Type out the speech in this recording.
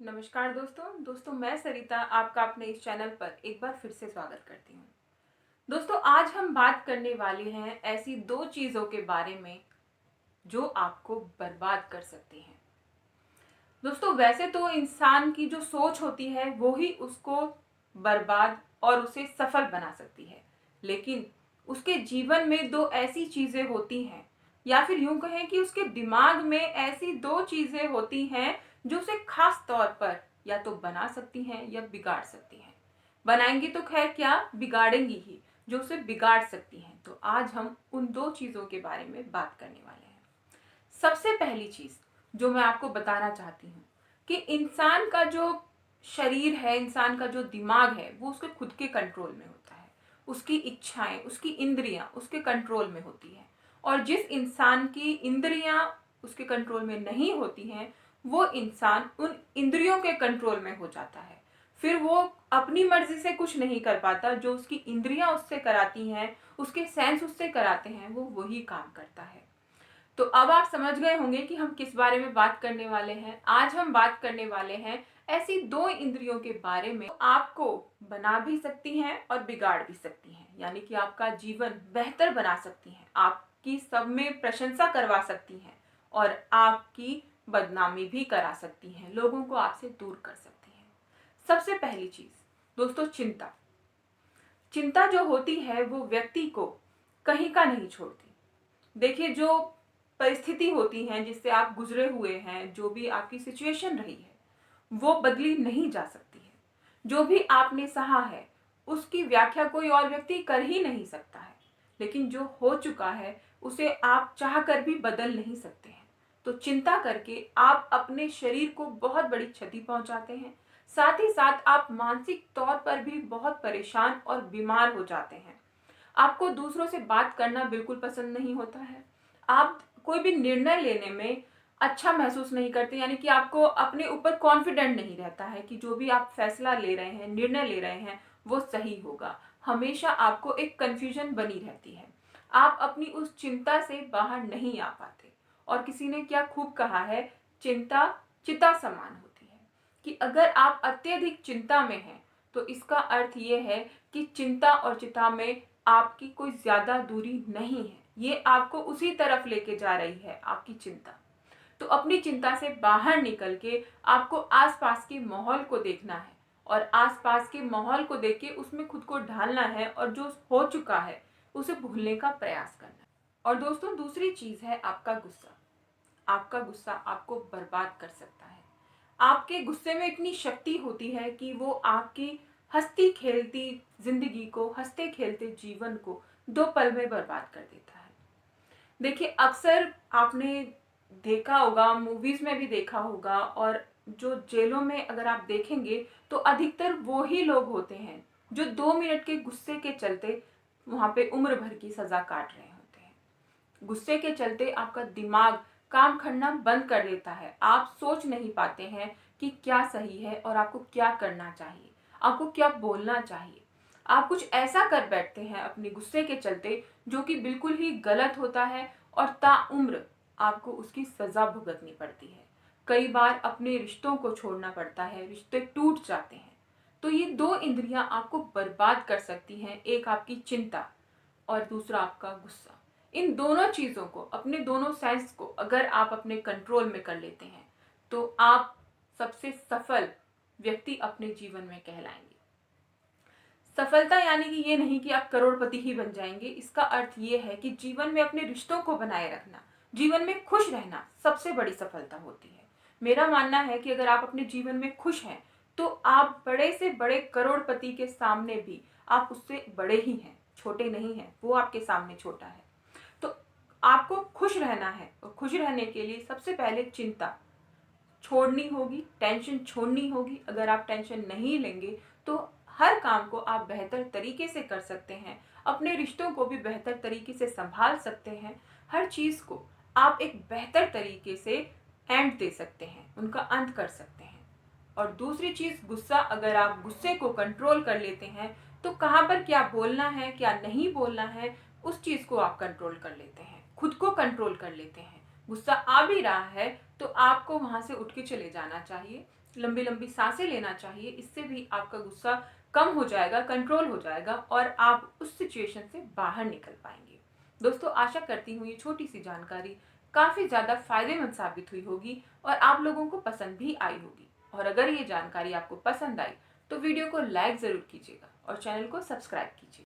नमस्कार दोस्तों मैं सरिता आपका अपने इस चैनल पर एक बार फिर से स्वागत करती हूँ। दोस्तों आज हम बात करने वाले हैं ऐसी दो चीज़ों के बारे में जो आपको बर्बाद कर सकती हैं। दोस्तों वैसे तो इंसान की जो सोच होती है वो ही उसको बर्बाद और उसे सफल बना सकती है, लेकिन उसके जीवन में दो ऐसी चीज़ें होती हैं या फिर यूं कहें कि उसके दिमाग में ऐसी दो चीज़ें होती हैं जो उसे खास तौर पर या तो बना सकती हैं या बिगाड़ सकती हैं। बनाएंगी तो खैर क्या, बिगाड़ेंगी ही, जो उसे बिगाड़ सकती हैं। तो आज हम उन दो चीज़ों के बारे में बात करने वाले हैं। सबसे पहली चीज जो मैं आपको बताना चाहती हूँ कि इंसान का जो शरीर है, इंसान का जो दिमाग है, वो उसके खुद के कंट्रोल में होता है। उसकी इच्छाएं, उसकी इंद्रियां उसके कंट्रोल में होती हैं। और जिस इंसान की इंद्रियां उसके कंट्रोल में नहीं होती हैं, वो इंसान उन इंद्रियों के कंट्रोल में हो जाता है। फिर वो अपनी मर्जी से कुछ नहीं कर पाता। जो उसकी इंद्रियां उससे कराती हैं, उसके सेंस उससे कराते हैं, वो वही काम करता है। तो अब आप समझ गए होंगे कि हम किस बारे में बात करने वाले हैं। आज हम बात करने वाले हैं ऐसी दो इंद्रियों के बारे में जो आपको बना भी सकती हैं और बिगाड़ भी सकती हैं। यानी कि आपका जीवन बेहतर बना सकती हैं, आपकी सब में प्रशंसा करवा सकती हैं और आपकी बदनामी भी करा सकती हैं, लोगों को आपसे दूर कर सकती हैं। सबसे पहली चीज दोस्तों, चिंता। चिंता जो होती है वो व्यक्ति को कहीं का नहीं छोड़ती। देखिए, जो परिस्थिति होती है जिससे आप गुजरे हुए हैं, जो भी आपकी सिचुएशन रही है, वो बदली नहीं जा सकती है। जो भी आपने सहा है उसकी व्याख्या कोई और व्यक्ति कर ही नहीं सकता है, लेकिन जो हो चुका है उसे आप चाह कर भी बदल नहीं सकते हैं। तो चिंता करके आप अपने शरीर को बहुत बड़ी क्षति पहुंचाते हैं। साथ ही साथ आप मानसिक तौर पर भी बहुत परेशान और बीमार हो जाते हैं। आपको दूसरों से बात करना बिल्कुल पसंद नहीं होता है। आप कोई भी निर्णय लेने में अच्छा महसूस नहीं करते, यानी कि आपको अपने ऊपर कॉन्फिडेंट नहीं रहता है कि जो भी आप फैसला ले रहे हैं, निर्णय ले रहे हैं, वो सही होगा। हमेशा आपको एक कंफ्यूजन बनी रहती है। आप अपनी उस चिंता से बाहर नहीं आ पाते। और किसी ने क्या खूब कहा है, चिंता चिता समान होती है। कि अगर आप अत्यधिक चिंता में हैं तो इसका अर्थ ये है कि चिंता और चिता में आपकी कोई ज्यादा दूरी नहीं है। ये आपको उसी तरफ लेके जा रही है, आपकी चिंता। तो अपनी चिंता से बाहर निकल के आपको आसपास के माहौल को देखना है और आसपास के माहौल को देख के उसमें खुद को ढालना है और जो हो चुका है उसे भूलने का प्रयास करना है। और दोस्तों दूसरी चीज है आपका गुस्सा। आपका गुस्सा आपको बर्बाद कर सकता है। आपके गुस्से में इतनी शक्ति होती है कि वो आपकी हंसती खेलती जिंदगी को, हंसते खेलते जीवन को दो पल में बर्बाद कर देता है। देखिए, अक्सर आपने देखा होगा, मूवीज में भी देखा होगा, और जो जेलों में अगर आप देखेंगे तो अधिकतर वो ही लोग होते हैं जो 2 मिनट के गुस्से के चलते वहां पे उम्र भर की सजा काट रहे होते हैं। गुस्से के चलते आपका दिमाग काम करना बंद कर देता है। आप सोच नहीं पाते हैं कि क्या सही है और आपको क्या करना चाहिए, आपको क्या बोलना चाहिए। आप कुछ ऐसा कर बैठते हैं अपने गुस्से के चलते जो कि बिल्कुल ही गलत होता है और ताउम्र आपको उसकी सजा भुगतनी पड़ती है। कई बार अपने रिश्तों को छोड़ना पड़ता है, रिश्ते टूट जाते हैं। तो ये दो इंद्रियां आपको बर्बाद कर सकती हैं, एक आपकी चिंता और दूसरा आपका गुस्सा। इन दोनों चीजों को, अपने दोनों सेंस को अगर आप अपने कंट्रोल में कर लेते हैं तो आप सबसे सफल व्यक्ति अपने जीवन में कहलाएंगे। सफलता यानी कि ये नहीं कि आप करोड़पति ही बन जाएंगे। इसका अर्थ ये है कि जीवन में अपने रिश्तों को बनाए रखना, जीवन में खुश रहना सबसे बड़ी सफलता होती है। मेरा मानना है कि अगर आप अपने जीवन में खुश हैं तो आप बड़े से बड़े करोड़पति के सामने भी आप उससे बड़े ही हैं, छोटे नहीं हैं। वो आपके सामने छोटा है। तो आपको खुश रहना है और खुश रहने के लिए सबसे पहले चिंता छोड़नी होगी, टेंशन छोड़नी होगी। अगर आप टेंशन नहीं लेंगे तो हर काम को आप बेहतर तरीके से कर सकते हैं, अपने रिश्तों को भी बेहतर तरीके से संभाल सकते हैं। हर चीज को आप एक बेहतर तरीके से एंड दे सकते हैं, उनका अंत कर सकते हैं। और दूसरी चीज गुस्सा, अगर आप गुस्से को कंट्रोल कर लेते हैं तो कहाँ पर क्या बोलना है, क्या नहीं बोलना है, उस चीज को आप कंट्रोल कर लेते हैं, खुद को कंट्रोल कर लेते हैं। गुस्सा आ भी रहा है तो आपको वहां से उठ के चले जाना चाहिए, लंबी लंबी सांसें लेना चाहिए। इससे भी आपका गुस्सा कम हो जाएगा, कंट्रोल हो जाएगा और आप उस सिचुएशन से बाहर निकल पाएंगे। दोस्तों, आशा करती हूँ ये छोटी सी जानकारी काफी ज्यादा फायदेमंद साबित हुई होगी और आप लोगों को पसंद भी आई होगी। और अगर ये जानकारी आपको पसंद आई तो वीडियो को लाइक जरूर कीजिएगा और चैनल को सब्सक्राइब कीजिए।